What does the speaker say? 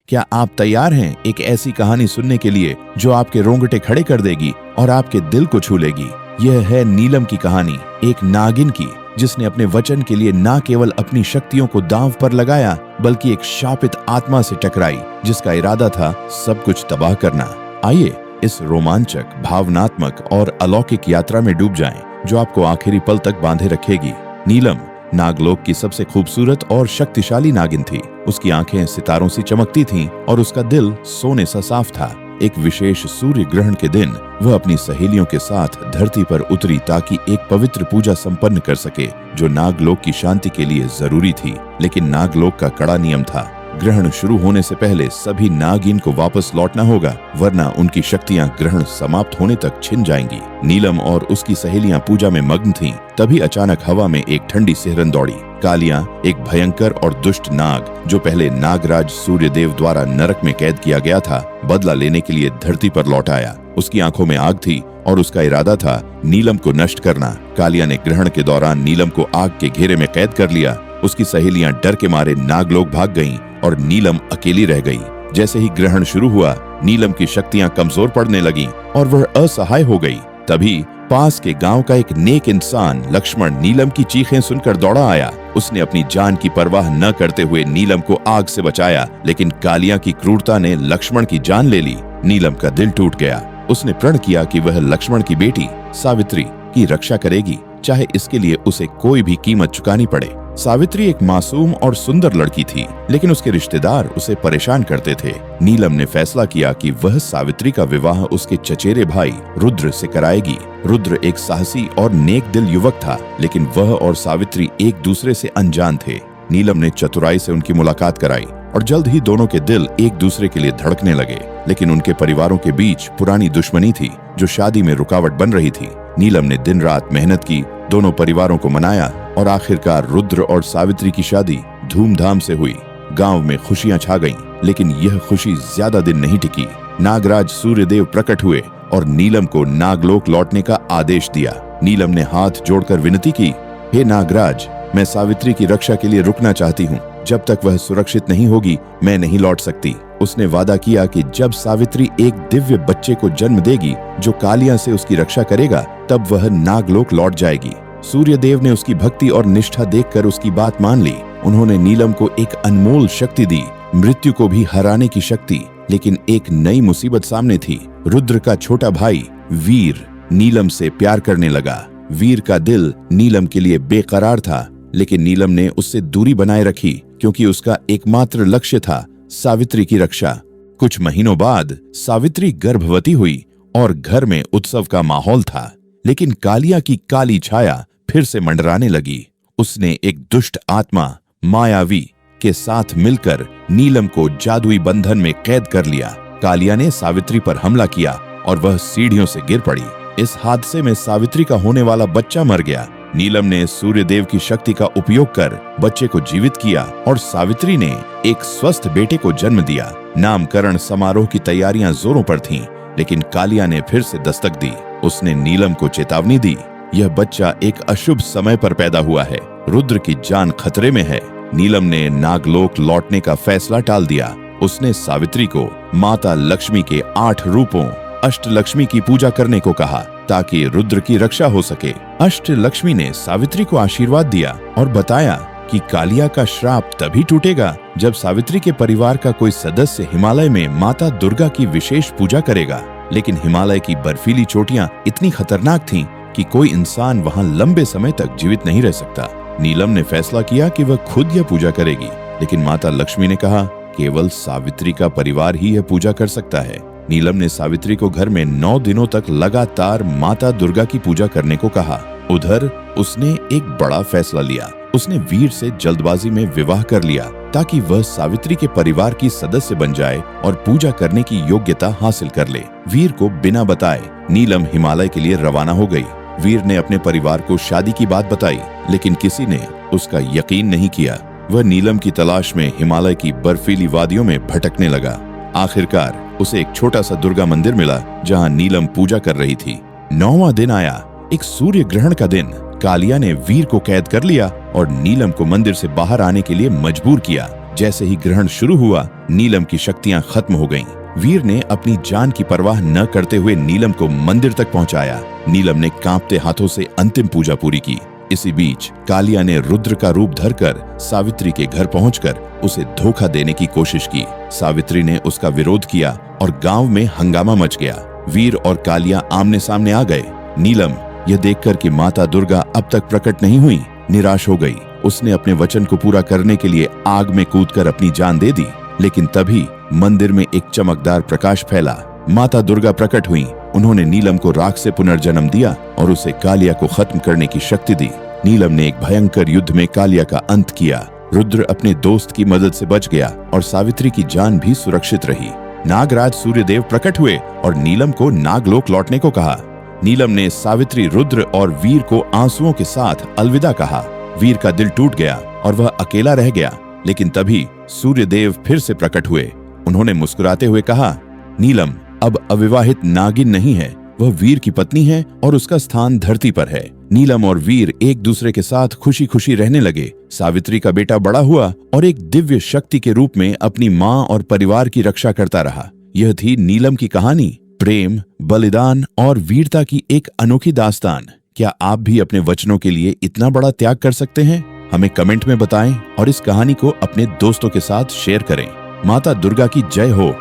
क्या आप तैयार हैं एक ऐसी कहानी सुनने के लिए जो आपके रोंगटे खड़े कर देगी और आपके दिल को छू लेगी? यह है नीलम की कहानी, एक नागिन की जिसने अपने वचन के लिए न केवल अपनी शक्तियों को दांव पर लगाया बल्कि एक शापित आत्मा से टकराई जिसका इरादा था सब कुछ तबाह करना। आइए इस रोमांचक, भावनात्मक और अलौकिक यात्रा में डूब जाएं जो आपको आखिरी पल तक बांधे रखेगी। नीलम नागलोक की सबसे खूबसूरत और शक्तिशाली नागिन थी। उसकी आंखें सितारों सी चमकती थीं और उसका दिल सोने सा साफ था। एक विशेष सूर्य ग्रहण के दिन वह अपनी सहेलियों के साथ धरती पर उतरी ताकि एक पवित्र पूजा संपन्न कर सके जो नागलोक की शांति के लिए जरूरी थी। लेकिन नागलोक का कड़ा नियम था, ग्रहण शुरू होने से पहले सभी नागिन को वापस लौटना होगा वरना उनकी शक्तियां ग्रहण समाप्त होने तक छिन जाएंगी। नीलम और उसकी सहेलियां पूजा में मग्न थीं। तभी अचानक हवा में एक ठंडी सिहरन दौड़ी। कालिया, एक भयंकर और दुष्ट नाग जो पहले नागराज सूर्यदेव द्वारा नरक में कैद किया गया था, बदला लेने के लिए धरती पर लौट आया। उसकी आंखों में आग थी और उसका इरादा था नीलम को नष्ट करना। कालिया ने ग्रहण के दौरान नीलम को आग के घेरे में कैद कर लिया। उसकी सहेलियां डर के मारे नागलोक भाग गईं और नीलम अकेली रह गई। जैसे ही ग्रहण शुरू हुआ, नीलम की शक्तियां कमजोर पड़ने लगीं और वह असहाय हो गई। तभी पास के गांव का एक नेक इंसान लक्ष्मण नीलम की चीखें सुनकर दौड़ा आया। उसने अपनी जान की परवाह न करते हुए नीलम को आग से बचाया, लेकिन कालिया की क्रूरता ने लक्ष्मण की जान ले ली। नीलम का दिल टूट गया। उसने प्रण किया कि वह लक्ष्मण की बेटी सावित्री की रक्षा करेगी, चाहे इसके लिए उसे कोई भी कीमत चुकानी पड़े। सावित्री एक मासूम और सुंदर लड़की थी, लेकिन उसके रिश्तेदार उसे परेशान करते थे। नीलम ने फैसला किया कि वह सावित्री का विवाह उसके चचेरे भाई रुद्र से कराएगी। रुद्र एक साहसी और नेक दिल युवक था, लेकिन वह और सावित्री एक दूसरे से अनजान थे। नीलम ने चतुराई से उनकी मुलाकात कराई और जल्द ही दोनों के दिल एक दूसरे के लिए धड़कने लगे। लेकिन उनके परिवारों के बीच पुरानी दुश्मनी थी जो शादी में रुकावट बन रही थी। नीलम ने दिन रात मेहनत की, दोनों परिवारों को मनाया और आखिरकार रुद्र और सावित्री की शादी धूमधाम से हुई। गांव में खुशियां छा गईं, लेकिन यह खुशी ज्यादा दिन नहीं टिकी। नागराज सूर्यदेव प्रकट हुए और नीलम को नागलोक लौटने का आदेश दिया। नीलम ने हाथ जोड़कर विनती की, हे नागराज, मैं सावित्री की रक्षा के लिए रुकना चाहती हूँ। जब तक वह सुरक्षित नहीं होगी मैं नहीं लौट सकती। उसने वादा किया कि जब सावित्री एक दिव्य बच्चे को जन्म देगी जो कालिया से उसकी रक्षा करेगा, तब वह नागलोक लौट जाएगी। सूर्यदेव ने उसकी भक्ति और निष्ठा देखकर उसकी बात मान ली। उन्होंने नीलम को एक अनमोल शक्ति दी, मृत्यु को भी हराने की शक्ति। लेकिन एक नई मुसीबत सामने थी। रुद्र का छोटा भाई वीर नीलम से प्यार करने लगा। वीर का दिल नीलम के लिए बेकरार था, लेकिन नीलम ने उससे दूरी बनाए रखी क्योंकि उसका एकमात्र लक्ष्य था सावित्री की रक्षा। कुछ महीनों बाद सावित्री गर्भवती हुई और घर में उत्सव का माहौल था। लेकिन कालिया की काली छाया फिर से मंडराने लगी। उसने एक दुष्ट आत्मा मायावी के साथ मिलकर नीलम को जादुई बंधन में कैद कर लिया। कालिया ने सावित्री पर हमला किया और वह सीढ़ियों से गिर पड़ी। इस हादसे में सावित्री का होने वाला बच्चा मर गया। नीलम ने सूर्यदेव की शक्ति का उपयोग कर बच्चे को जीवित किया और सावित्री ने एक स्वस्थ बेटे को जन्म दिया। नामकरण समारोह की तैयारियां जोरों पर थीं, लेकिन कालिया ने फिर से दस्तक दी। उसने नीलम को चेतावनी दी, यह बच्चा एक अशुभ समय पर पैदा हुआ है, रुद्र की जान खतरे में है। नीलम ने नागलोक लौटने का फैसला टाल दिया। उसने सावित्री को माता लक्ष्मी के 8 रूपों अष्टलक्ष्मी की पूजा करने को कहा ताकि रुद्र की रक्षा हो सके। अष्टलक्ष्मी ने सावित्री को आशीर्वाद दिया और बताया कि कालिया का श्राप तभी टूटेगा जब सावित्री के परिवार का कोई सदस्य हिमालय में माता दुर्गा की विशेष पूजा करेगा। लेकिन हिमालय की बर्फीली चोटियां इतनी खतरनाक थीं कि कोई इंसान वहां लंबे समय तक जीवित नहीं रह सकता। नीलम ने फैसला किया कि वह खुद यह पूजा करेगी, लेकिन माता लक्ष्मी ने कहा केवल सावित्री का परिवार ही यह पूजा कर सकता है। नीलम ने सावित्री को घर में 9 दिनों तक लगातार माता दुर्गा की पूजा करने को कहा। उधर उसने एक बड़ा फैसला लिया। उसने वीर से जल्दबाजी में विवाह कर लिया ताकि वह सावित्री के परिवार की सदस्य बन जाए और पूजा करने की योग्यता हासिल कर ले। वीर को बिना बताए नीलम हिमालय के लिए रवाना हो गई। वीर ने अपने परिवार को शादी की बात बताई, लेकिन किसी ने उसका यकीन नहीं किया। वह नीलम की तलाश में हिमालय की बर्फीली वादियों में भटकने लगा। आखिरकार उसे एक छोटा सा दुर्गा मंदिर मिला जहां नीलम पूजा कर रही थी। 9वां दिन आया, एक सूर्य ग्रहण का दिन। कालिया ने वीर को कैद कर लिया और नीलम को मंदिर से बाहर आने के लिए मजबूर किया। जैसे ही ग्रहण शुरू हुआ, नीलम की शक्तियां खत्म हो गईं। वीर ने अपनी जान की परवाह न करते हुए नीलम को मंदिर तक पहुंचाया। नीलम ने कांपते हाथों से अंतिम पूजा पूरी की। इसी बीच कालिया ने रुद्र का रूप धरकर सावित्री के घर पहुंचकर उसे धोखा देने की कोशिश की। सावित्री ने उसका विरोध किया और गांव में हंगामा मच गया। वीर और कालिया आमने सामने आ गए। नीलम यह देखकर कि माता दुर्गा अब तक प्रकट नहीं हुई, निराश हो गई। उसने अपने वचन को पूरा करने के लिए आग में कूदकर अपनी जान दे दी। लेकिन तभी मंदिर में एक चमकदार प्रकाश फैला। माता दुर्गा प्रकट हुई। उन्होंने नीलम को राख से पुनर्जन्म दिया और उसे कालिया को खत्म करने की शक्ति दी। नीलम ने एक भयंकर युद्ध में कालिया का अंत किया। रुद्र अपने दोस्त की मदद से बच गया और सावित्री की जान भी सुरक्षित रही। नागराज सूर्यदेव प्रकट हुए और नीलम को नागलोक लौटने को कहा। नीलम ने सावित्री, रुद्र और वीर को आंसुओं के साथ अलविदा कहा। वीर का दिल टूट गया और वह अकेला रह गया। लेकिन तभी सूर्यदेव फिर से प्रकट हुए। उन्होंने मुस्कुराते हुए कहा, नीलम अब अविवाहित नागिन नहीं है, वह वीर की पत्नी है और उसका स्थान धरती पर है। नीलम और वीर एक दूसरे के साथ खुशी खुशी रहने लगे। सावित्री का बेटा बड़ा हुआ और एक दिव्य शक्ति के रूप में अपनी माँ और परिवार की रक्षा करता रहा। यह थी नीलम की कहानी। प्रेम, बलिदान और वीरता की एक अनोखी दास्तान। क्या आप भी अपने वचनों के लिए इतना बड़ा त्याग कर सकते हैं? हमें कमेंट में बताएं और इस कहानी को अपने दोस्तों के साथ शेयर करें। माता दुर्गा की जय हो।